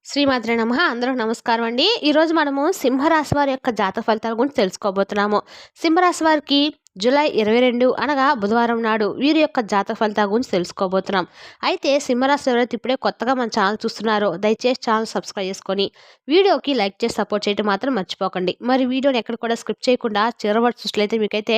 శ్రీమాత్రే నమః. అందరికి నమస్కారం అండి. ఈరోజు మనము సింహరాశి వారి యొక్క జాతక ఫలితాల గురించి తెలుసుకోబోతున్నాము. సింహరాశి వారికి జూలై 22 అనగా బుధవారం నాడు వీరి యొక్క జాతక ఫలితాల గురించి తెలుసుకోబోతున్నాం. అయితే సింహరాశి ఎవరైతే ఇప్పుడే కొత్తగా మన ఛానల్ చూస్తున్నారో దయచేసి ఛానల్ సబ్స్క్రైబ్ చేసుకొని వీడియోకి లైక్ చేసి సపోర్ట్ చేయడం మాత్రం మర్చిపోకండి. మరి వీడియోని ఎక్కడ కూడా స్కిప్ చేయకుండా చివరి వరకు చూసినట్లయితే మీకైతే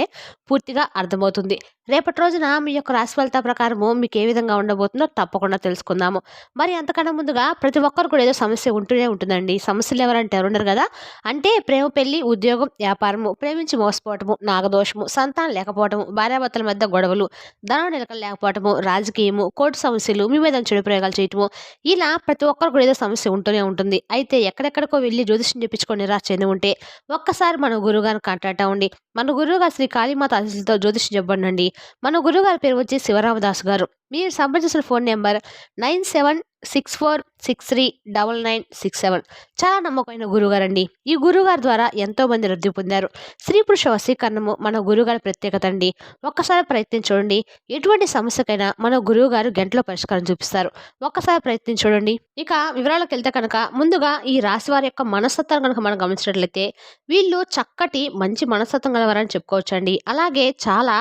పూర్తిగా అర్థమవుతుంది. రేపటి రోజున మీ యొక్క రాశి ఫలితాల ప్రకారము మీకు ఏ విధంగా ఉండబోతుందో తప్పకుండా తెలుసుకుందాము. మరి అంతకన్నా ముందుగా ప్రతి ఒక్కరు కూడా ఏదో సమస్య ఉంటూనే ఉంటుందండి. సమస్యలు ఎవరంటే ఎవరున్నారు కదా, అంటే ప్రేమ, పెళ్లి, ఉద్యోగం, వ్యాపారము, ప్రేమించి మోసపోవటము, నాగదోషము, సంతానం లేకపోవటము, భార్యాభర్తల మధ్య గొడవలు, ధనం నిలకడ లేకపోవటము, రాజకీయము, కోర్టు సమస్యలు, మీ మీద చెడు ప్రయోగాలు చేయటము, ఇలా ప్రతి ఒక్కరు కూడా ఏదో సమస్య ఉంటూనే ఉంటుంది. అయితే ఎక్కడెక్కడికో వెళ్ళి జ్యోతిష్యం చెప్పించుకొని నిరాశ చెంది ఉంటే ఒక్కసారి మన గురువుగారిని కాంటాక్ట్ అవ్వండి. మన గురువుగారు శ్రీ కాళీమాత ఆశీస్సులతో జ్యోతిష్యం చెప్పండి. మన గురువుగారి పేరు వచ్చి శివరామదాస్ గారు. మీరు సంప్రదించిన ఫోన్ నెంబర్ 9764639967. చాలా నమ్మకమైన గురువుగారు అండి. ఈ గురువుగారి ద్వారా ఎంతో మంది వృద్ధి పొందారు. స్త్రీ పురుష వశీకరణము మన గురువుగారి ప్రత్యేకత అండి. ఒక్కసారి ప్రయత్నం చూడండి. ఎటువంటి సమస్యకైనా మన గురువుగారు గంటలో పరిష్కారం చూపిస్తారు. ఒక్కసారి ప్రయత్నం చూడండి. ఇక వివరాలకు వెళ్తే కనుక ముందుగా ఈ రాశి వారి యొక్క మనస్తత్వం కనుక మనం గమనించినట్లయితే వీళ్ళు చక్కటి మంచి మనస్తత్వం గలవారని చెప్పుకోవచ్చండి. అలాగే చాలా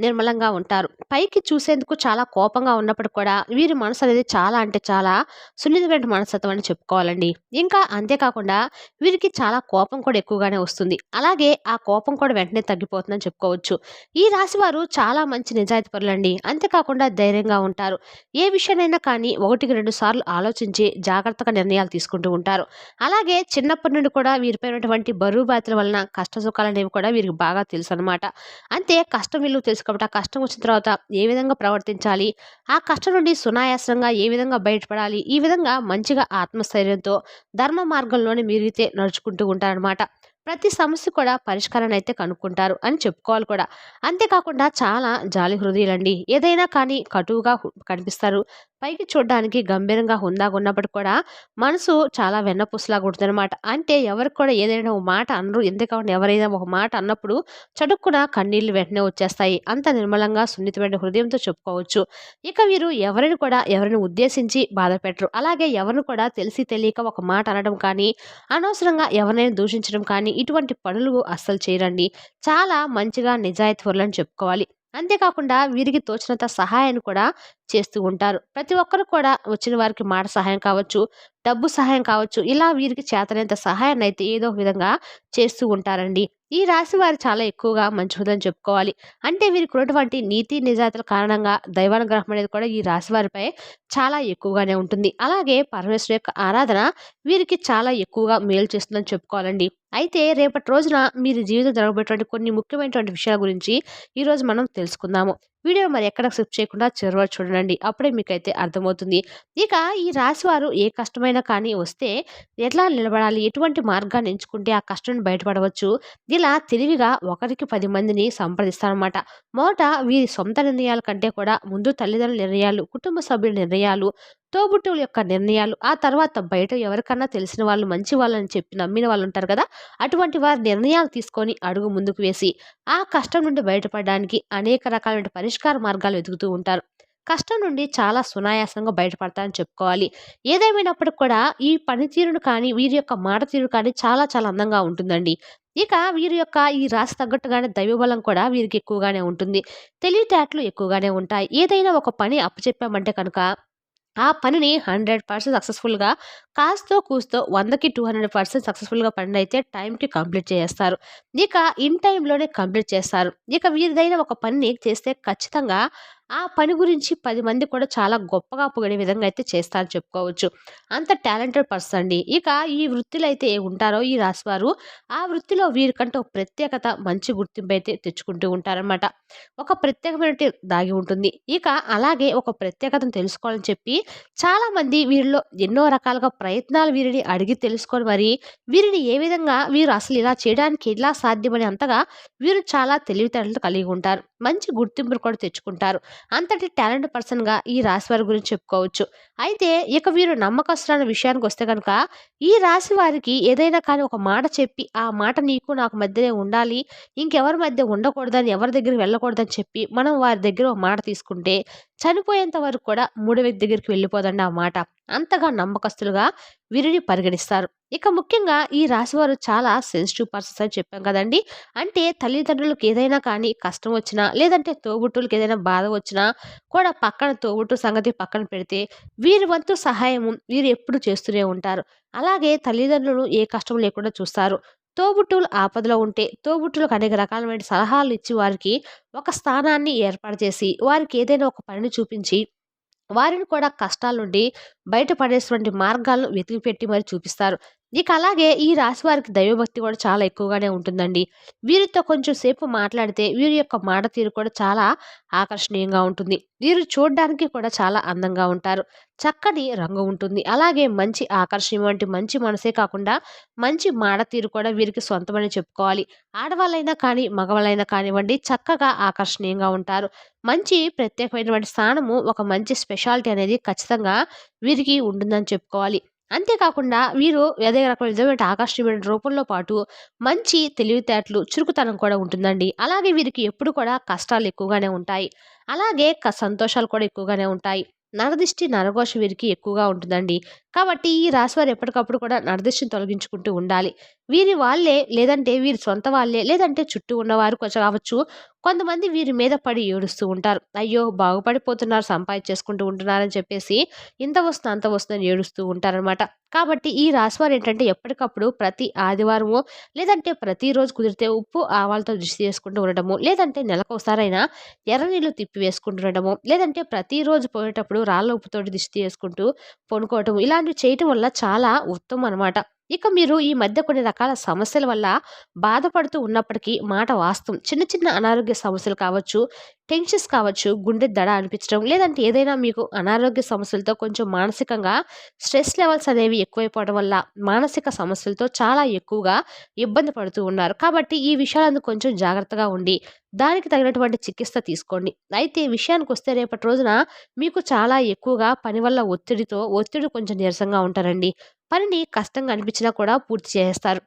నిర్మలంగా ఉంటారు. పైకి చూసేందుకు చాలా కోపంగా ఉన్నప్పుడు కూడా వీరి మనసు అనేది చాలా అంటే చాలా సున్నితమైన మనస్తత్వం అని చెప్పుకోవాలండి. ఇంకా అంతేకాకుండా వీరికి చాలా కోపం కూడా ఎక్కువగానే వస్తుంది. అలాగే ఆ కోపం కూడా వెంటనే తగ్గిపోతుందని చెప్పుకోవచ్చు. ఈ రాశి వారు చాలా మంచి నిజాయితీ పరులండి. అంతేకాకుండా ధైర్యంగా ఉంటారు. ఏ విషయానైనా కానీ 1-2 సార్లు ఆలోచించి జాగ్రత్తగా నిర్ణయాలు తీసుకుంటూ ఉంటారు. అలాగే చిన్నప్పటి నుండి కూడా వీరిపై ఉన్నటువంటి బరువు బాధ్యతల వలన కష్ట సుఖాలు అనేవి కూడా వీరికి బాగా తెలుసు అనమాట. అంతే కష్టం విలువ తెలుసు కాబట్టి ఆ కష్టం వచ్చిన తర్వాత ఏ విధంగా ప్రవర్తించాలి, ఆ కష్టం నుండి సునాయాసంగా ఏ విధంగా బయటపడాలి, ఈ విధంగా మంచిగా ఆత్మస్థైర్యంతో ధర్మ మార్గంలోనే మీరైతే నడుచుకుంటూ ఉంటారనమాట. ప్రతి సమస్య కూడా పరిష్కారాన్ని అయితే కనుక్కుంటారు అని చెప్పుకోవాలి కూడా. అంతేకాకుండా చాలా జాలి హృదయులండి. ఏదైనా కానీ కటువుగా కనిపిస్తారు. పైకి చూడడానికి గంభీరంగా హుందాగా ఉన్నప్పటికి కూడా మనసు చాలా వెన్నపూసలాగా ఉంటుందన్నమాట. అంటే ఎవరికి కూడా ఏదైనా ఒక మాట అనరు. ఎందుకంటే ఎవరైనా ఒక మాట అన్నప్పుడు చటుక్కున కన్నీళ్లు వెంటనే వచ్చేస్తాయి. అంత నిర్మలంగా సున్నితమైన హృదయంతో చెప్పుకోవచ్చు. ఇక వీరు ఎవరిని ఉద్దేశించి బాధ పెట్టరు. అలాగే ఎవరిని కూడా తెలిసి తెలియక ఒక మాట అనడం కానీ, అనవసరంగా ఎవరినైనా దూషించడం కానీ ఇటువంటి పనులు అస్సలు చేయరండి. చాలా మంచిగా నిజాయితీపరులని చెప్పుకోవాలి. అంతేకాకుండా వీరికి తోచినంత సహాయాన్ని కూడా చేస్తూ ఉంటారు. ప్రతి ఒక్కరు కూడా వచ్చిన వారికి మాట సహాయం కావచ్చు, డబ్బు సహాయం కావచ్చు, ఇలా వీరికి చేతనైనంత సహాయాన్ని అయితే ఏదో ఒక విధంగా చేస్తూ ఉంటారండి. ఈ రాశి వారు చాలా ఎక్కువగా మంచి హృదయం చెప్పుకోవాలి. అంటే వీరికి ఉన్నటువంటి నీతి నిజాయితీల కారణంగా దైవానుగ్రహం అనేది కూడా ఈ రాశి వారిపై చాలా ఎక్కువగానే ఉంటుంది. అలాగే పరమేశ్వరు యొక్క ఆరాధన వీరికి చాలా ఎక్కువగా మేలు చేస్తుందని చెప్పుకోవాలండి. అయితే రేపటి రోజున మీరు జీవితం జరగబోయేటువంటి కొన్ని ముఖ్యమైనటువంటి విషయాల గురించి ఈరోజు మనం తెలుసుకుందాము. వీడియో మరి ఎక్కడ స్కిప్ చేయకుండా చివరి వరకు చూడండి. అప్పుడే మీకైతే అర్థమవుతుంది. ఇక ఈ రాశి వారు ఏ కష్టమైనా కానీ వస్తే ఎట్లా నిలబడాలి, ఎటువంటి మార్గాన్ని ఎంచుకుంటే ఆ కష్టం నుండి బయటపడవచ్చు, ఇలా తెలివిగా ఒకరికి 10 మందిని సంప్రదిస్తారనమాట. మొదట వీరి సొంత నిర్ణయాల కంటే కూడా ముందు తల్లిదండ్రుల నిర్ణయాలు, కుటుంబ సభ్యుల నిర్ణయాలు, తోబుట్టువుల యొక్క నిర్ణయాలు, ఆ తర్వాత బయట ఎవరికన్నా తెలిసిన వాళ్ళు మంచి వాళ్ళని చెప్పి నమ్మిన వాళ్ళు ఉంటారు కదా, అటువంటి వారి నిర్ణయాలు తీసుకొని అడుగు ముందుకు వేసి ఆ కష్టం నుండి బయటపడడానికి అనేక రకాలైన పరిష్కార మార్గాలు వెతుకుతూ ఉంటారు. కష్టం నుండి చాలా సునాయాసంగా బయటపడతారని చెప్పుకోవాలి. ఏదేమైనప్పటికి కూడా ఈ పనితీరును కానీ వీరి యొక్క మాట తీరు కానీ చాలా చాలా అందంగా ఉంటుందండి. ఇక వీరి యొక్క ఈ రాశి తగ్గట్టుగానే దైవబలం కూడా వీరికి ఎక్కువగానే ఉంటుంది. తెలివితేటలు ఎక్కువగానే ఉంటాయి. ఏదైనా ఒక పని అప్పచెప్పామంటే కనుక ఆ పనిని 100% సక్సెస్‌ఫుల్‌గా కాస్తో కూస్తో 100కి 200% సక్సెస్‌ఫుల్‌గా పనినైతే టైంకి కంప్లీట్ చేసేస్తారు. ఇక ఇన్ టైమ్‌లోనే కంప్లీట్ చేస్తారు. ఇక వీరిదైన ఒక పనిని చేస్తే ఖచ్చితంగా ఆ పని గురించి 10 మంది కూడా చాలా గొప్పగా పొగిడే విధంగా అయితే చేస్తారని చెప్పుకోవచ్చు. అంత టాలెంటెడ్ పర్సన్ అండి. ఇక ఈ వృత్తిలో అయితే ఉంటారో ఈ రాశివారు, ఆ వృత్తిలో వీరికంటే ఒక ప్రత్యేకత, మంచి గుర్తింపు అయితే తెచ్చుకుంటూ ఉంటారనమాట. ఒక ప్రత్యేకమైనటి దాగి ఉంటుంది. ఇక అలాగే ఒక ప్రత్యేకతను తెలుసుకోవాలని చెప్పి చాలామంది వీరిలో ఎన్నో రకాలుగా ప్రయత్నాలు వీరిని అడిగి తెలుసుకొని మరి వీరిని ఏ విధంగా వీరు అసలు ఇలా చేయడానికి ఎలా సాధ్యమని అంతగా వీరు చాలా తెలివితేటలు కలిగి ఉంటారు. మంచి గుర్తింపును కూడా తెచ్చుకుంటారు. అంతటి టాలెంట్ పర్సన్‌గా ఈ రాశి వారి గురించి చెప్పుకోవచ్చు. అయితే ఇక వీరు నమ్మకస్తులన్న విషయానికి వస్తే గనుక ఈ రాశి వారికి ఏదైనా కానీ ఒక మాట చెప్పి ఆ మాట నీకు నాకు మధ్యనే ఉండాలి. ఇంకెవరి మధ్య ఉండకూడదని, ఎవరి దగ్గరికి వెళ్ళకూడదని చెప్పి మనం వారి దగ్గర ఒక మాట తీసుకుంటే చనిపోయేంత వరకు కూడా మూడో వ్యక్తి దగ్గరికి వెళ్ళిపోదండి ఆ మాట. అంతగా నమ్మకస్తులుగా వీరిని పరిగణిస్తారు. ఇక ముఖ్యంగా ఈ రాశివారు చాలా సెన్సిటివ్ పర్సన్స్ అని చెప్పాం కదండీ! అంటే తల్లిదండ్రులకు ఏదైనా కానీ కష్టం వచ్చినా, లేదంటే తోబుట్టువులకి ఏదైనా బాధ వచ్చినా కూడా పక్కన తోబుట్టు సంగతి పక్కన పెడితే, వీరి వంతు సహాయము వీరు ఎప్పుడు చేస్తూనే ఉంటారు. అలాగే తల్లిదండ్రులు ఏ కష్టం లేకుండా చూస్తారు. తోబుట్టువులు ఆపదలో ఉంటే, తోబుట్టువులకు అనేక రకాలమైన సలహాలు ఇచ్చి వారికి ఒక స్థానాన్ని ఏర్పాటు చేసి, వారికి ఏదైనా ఒక పనిని చూపించి వారిని కూడా కష్టాల నుండి బయటపడేటువంటి మార్గాలను వెతికిపెట్టి మరి చూపిస్తారు. ఇక అలాగే ఈ రాశి వారికి దైవభక్తి కూడా చాలా ఎక్కువగానే ఉంటుందండి. వీరితో కొంచెం సేపు మాట్లాడితే వీరి యొక్క మాట తీరు కూడా చాలా ఆకర్షణీయంగా ఉంటుంది. వీరు చూడ్డానికి కూడా చాలా అందంగా ఉంటారు. చక్కని రంగు ఉంటుంది. అలాగే మంచి ఆకర్షణ వంటి మంచి మనసే కాకుండా మంచి మాట తీరు కూడా వీరికి సొంతమని చెప్పుకోవాలి. ఆడవాళ్ళైనా కానీ, మగవాళ్ళైనా కానివ్వండి చక్కగా ఆకర్షణీయంగా ఉంటారు. మంచి ప్రత్యేకమైనటువంటి స్థానము, ఒక మంచి స్పెషాలిటీ అనేది ఖచ్చితంగా వీరికి ఉంటుందని చెప్పుకోవాలి. అంతేకాకుండా వీరు అదే రకమైన నిజమైన ఆకర్షణీయమైన రూపంలో పాటు మంచి తెలివితేటలు, చురుకుతనం కూడా ఉంటుందండి. అలాగే వీరికి ఎప్పుడు కూడా కష్టాలు ఎక్కువగానే ఉంటాయి. అలాగే సంతోషాలు కూడా ఎక్కువగానే ఉంటాయి. నరదిష్టి, నరఘోష వీరికి ఎక్కువగా ఉంటుందండి. కాబట్టి ఈ రాశివారు ఎప్పటికప్పుడు కూడా నరదిష్టిని తొలగించుకుంటూ ఉండాలి. వీరి వాళ్ళే లేదంటే వీరి సొంత వాళ్ళే లేదంటే చుట్టూ ఉన్నవారు కొంచెం కావచ్చు. కొంతమంది వీరి మీద పడి ఏడుస్తూ ఉంటారు. అయ్యో! బాగుపడిపోతున్నారు, సంపాదించేసుకుంటూ ఉంటున్నారని చెప్పేసి ఇంత వస్తుంది, అంత వస్తుందని ఏడుస్తూ ఉంటారనమాట. కాబట్టి ఈ రాశివారు ఏంటంటే ఎప్పటికప్పుడు ప్రతి ఆదివారమో లేదంటే ప్రతిరోజు కుదిరితే ఉప్పు, ఆవాలతో దిష్టి చేసుకుంటూ ఉండడము, లేదంటే నెలకోసారైనా ఎర్ర నీళ్లు తిప్పి వేసుకుంటూ ఉండడము, లేదంటే ప్రతిరోజు పోయేటప్పుడు రాళ్ళ ఉప్పుతోటి దిష్టి చేసుకుంటూ పనుకోవటం ఇలాంటివి చేయటం వల్ల చాలా ఉత్తమం అనమాట. ఇక మీరు ఈ మధ్య కొన్ని రకాల సమస్యల వల్ల బాధపడుతూ ఉన్నప్పటికీ మాట వాస్తవం. చిన్న చిన్న అనారోగ్య సమస్యలు కావచ్చు, టెన్షన్స్ కావచ్చు, గుండె దడ అనిపించడం, లేదంటే ఏదైనా మీకు అనారోగ్య సమస్యలతో కొంచెం మానసికంగా స్ట్రెస్ లెవెల్స్ అనేవి ఎక్కువైపోవడం వల్ల మానసిక సమస్యలతో చాలా ఎక్కువగా ఇబ్బంది పడుతూ ఉన్నారు. కాబట్టి ఈ విషయాలను కొంచెం జాగ్రత్తగా ఉండి దానికి తగినటువంటి చికిత్స తీసుకోండి. అయితే విషయానికొస్తే రేపటి రోజున మీకు చాలా ఎక్కువగా పని వల్ల ఒత్తిడి కొంచెం నీరసంగా ఉంటారండి. పనిని కష్టంగా అనిపించినా కూడా పూర్తి చేసేస్తారు.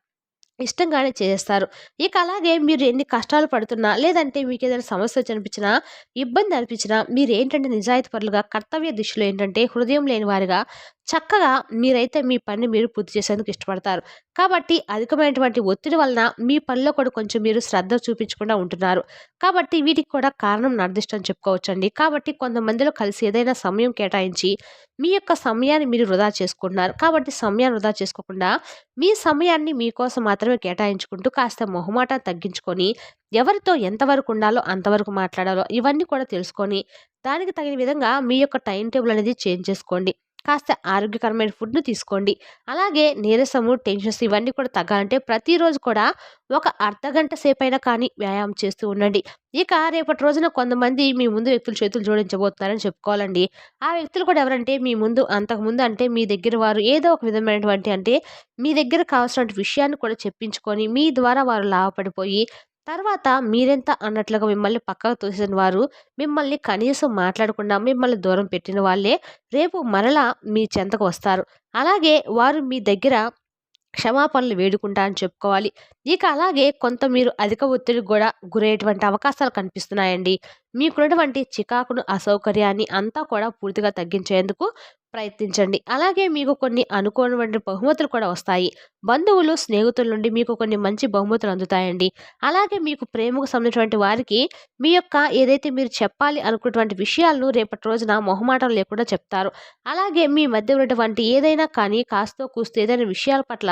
ఇష్టంగానే చేసేస్తారు. ఇక అలాగే మీరు ఎన్ని కష్టాలు పడుతున్నా, లేదంటే మీకేదైనా సమస్యొచ్చి అనిపించినా, ఇబ్బంది అనిపించినా, మీరేంటంటే నిజాయితీపరులుగా, కర్తవ్య దిశలో ఏంటంటే హృదయం లేని వారిగా చక్కగా మీరైతే మీ పనిని మీరు పూర్తి చేసేందుకు ఇష్టపడతారు. కాబట్టి అధికమైనటువంటి ఒత్తిడి వలన మీ పనిలో కూడా కొంచెం మీరు శ్రద్ధ చూపించకుండా ఉంటున్నారు. కాబట్టి వీటికి కూడా కారణం నిర్దిష్టం అని చెప్పుకోవచ్చండి. కాబట్టి కొంతమందిలో కలిసి ఏదైనా సమయం కేటాయించి, మీ యొక్క సమయాన్ని మీరు వృధా చేసుకుంటున్నారు. కాబట్టి సమయాన్ని వృధా చేసుకోకుండా మీ సమయాన్ని మీకోసం మాత్రమే కేటాయించుకుంటూ కాస్త మొహమాటాన్ని తగ్గించుకొని, ఎవరితో ఎంతవరకు ఉండాలో అంతవరకు మాట్లాడాలో ఇవన్నీ కూడా తెలుసుకొని, దానికి తగిన విధంగా మీ యొక్క టైమ్ టేబుల్ అనేది చేంజ్ చేసుకోండి. కాస్త ఆరోగ్యకరమైన ఫుడ్‌ని తీసుకోండి. అలాగే నీరసము, టెన్షన్స్ ఇవన్నీ కూడా తగ్గాలంటే ప్రతిరోజు కూడా ఒక అర్ధగంట సేపైనా కానీ వ్యాయామం చేస్తూ ఉండండి. ఇక రేపటి రోజున కొంతమంది మీ ముందు వ్యక్తులు చేతులు జోడించబోతున్నారని చెప్పుకోవాలండి. ఆ వ్యక్తులు కూడా ఎవరంటే మీ ముందు అంతకుముందు అంటే మీ దగ్గర వారు ఏదో ఒక విధమైనటువంటి అంటే మీ దగ్గర కావాల్సినటువంటి విషయాన్ని కూడా చెప్పించుకొని మీ ద్వారా వారు లాభపడిపోయి తర్వాత మీరెంత అన్నట్లుగా మిమ్మల్ని పక్కకు తోసిన వారు, మిమ్మల్ని కనీసం మాట్లాడకుండా మిమ్మల్ని దూరం పెట్టిన వాళ్ళే రేపు మరలా మీ చెంతకు వస్తారు. అలాగే వారు మీ దగ్గర క్షమాపణలు వేడుకుంటా అని చెప్పుకోవాలి. ఇక అలాగే కొంత మీరు అధిక ఒత్తిడికి గూడా గురయ్యేటువంటి అవకాశాలు కనిపిస్తున్నాయండి. మీకున్నటువంటి చికాకును, అసౌకర్యాన్ని అంతా కూడా పూర్తిగా తగ్గించేందుకు ప్రయత్నించండి. అలాగే మీకు కొన్ని అనుకోనటువంటి బహుమతులు కూడా వస్తాయి. బంధువులు, స్నేహితుల నుండి మీకు కొన్ని మంచి బహుమతులు అందుతాయండి. అలాగే మీకు ప్రేమకు సంబంధించినటువంటి వారికి మీ యొక్క ఏదైతే మీరు చెప్పాలి అనుకున్నటువంటి విషయాలను రేపటి రోజున మొహమాటం లేకుండా చెప్తారు. అలాగే మీ మధ్య ఉన్నటువంటి ఏదైనా కానీ కాస్తో కూస్తో ఏదైనా విషయాల పట్ల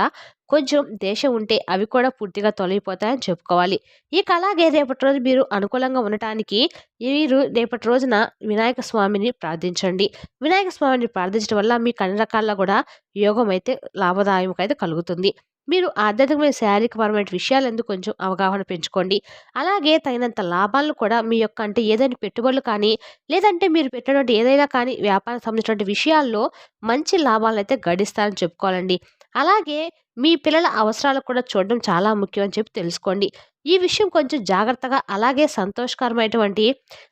కొంచెం దేశం ఉంటే అవి కూడా పూర్తిగా తొలగిపోతాయని చెప్పుకోవాలి. ఇక అలాగే రేపటి రోజు మీరు అనుకూలంగా ఉండటానికి మీరు రేపటి రోజున వినాయక స్వామిని ప్రార్థించండి. వినాయక స్వామిని ప్రార్థించడం వల్ల మీకు అన్ని రకాలుగా కూడా యోగం అయితే లాభదాయకం అయితే కలుగుతుంది. మీరు ఆధ్యాత్మికమైన శారీరకపరమైన విషయాలందు కొంచెం అవగాహన పెంచుకోండి. అలాగే తగినంత లాభాలను కూడా మీ యొక్క అంటే ఏదైనా పెట్టుబడులు కానీ, లేదంటే మీరు పెట్టినటువంటి ఏదైనా కానీ వ్యాపారం సంబంధించినటువంటి విషయాల్లో మంచి లాభాలనైతే గడిస్తారని చెప్పుకోవాలండి. అలాగే మీ పిల్లల అవసరాలకు కూడా చూడడం చాలా ముఖ్యం అని చెప్పి తెలుసుకోండి. ఈ విషయం కొంచెం జాగ్రత్తగా అలాగే సంతోషకరమైనటువంటి,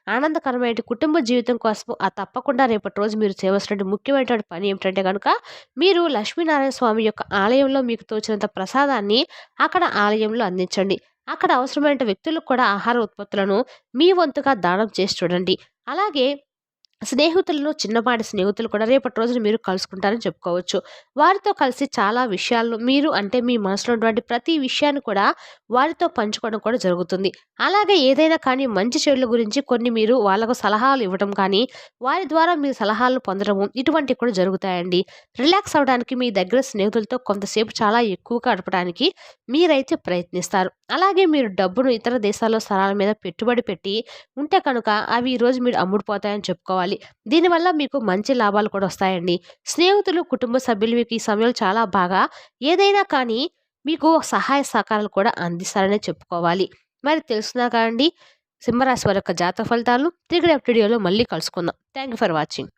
ఆనందకరమైన కుటుంబ జీవితం కోసం తప్పకుండా రేపటి రోజు మీరు చేయవలసినటువంటి ముఖ్యమైనటువంటి పని ఏమిటంటే గనుక, మీరు లక్ష్మీనారాయణ స్వామి యొక్క ఆలయంలో మీకు తోచినంత ప్రసాదాన్ని అక్కడ ఆలయంలో అందించండి. అక్కడ అవసరమైన వ్యక్తులకు కూడా ఆహార ఉత్పత్తులను మీ వంతుగా దానం చేసి చూడండి. అలాగే స్నేహితులను చిన్నపాటి స్నేహితులు కూడా రేపటి రోజున మీరు కలుసుకుంటారని చెప్పుకోవచ్చు. వారితో కలిసి చాలా విషయాలను మీరు అంటే మీ మనసులో ఉన్నటువంటి ప్రతి విషయాన్ని కూడా వారితో పంచుకోవడం కూడా జరుగుతుంది. అలాగే ఏదైనా కానీ మంచి చెడుల గురించి కొన్ని మీరు వాళ్ళకు సలహాలు ఇవ్వటం కానీ, వారి ద్వారా మీరు సలహాలు పొందడము ఇటువంటివి కూడా జరుగుతాయండి. రిలాక్స్ అవ్వడానికి మీ దగ్గర స్నేహితులతో కొంతసేపు చాలా ఎక్కువగా గడపడానికి మీరైతే ప్రయత్నిస్తారు. అలాగే మీరు డబ్బును ఇతర దేశాల్లో స్థలాల మీద పెట్టుబడి పెట్టి ఉంటే కనుక అవి ఈరోజు మీరు అమ్ముడుపోతాయని చెప్పుకోవాలి. దీనివల్ల మీకు మంచి లాభాలు కూడా వస్తాయండి. స్నేహితులు, కుటుంబ సభ్యులు మీకు ఈ సమయంలో చాలా బాగా ఏదైనా కానీ మీకు సహాయ సహకారాలు కూడా అందిస్తారనే చెప్పుకోవాలి. మరి తెలుసునా కదండీ సింహరాశి వారి యొక్క జాతక ఫలితాలు. తిరిగి రేపటి వీడియోలో మళ్ళీ కలుసుకుందాం. Thank you for watching.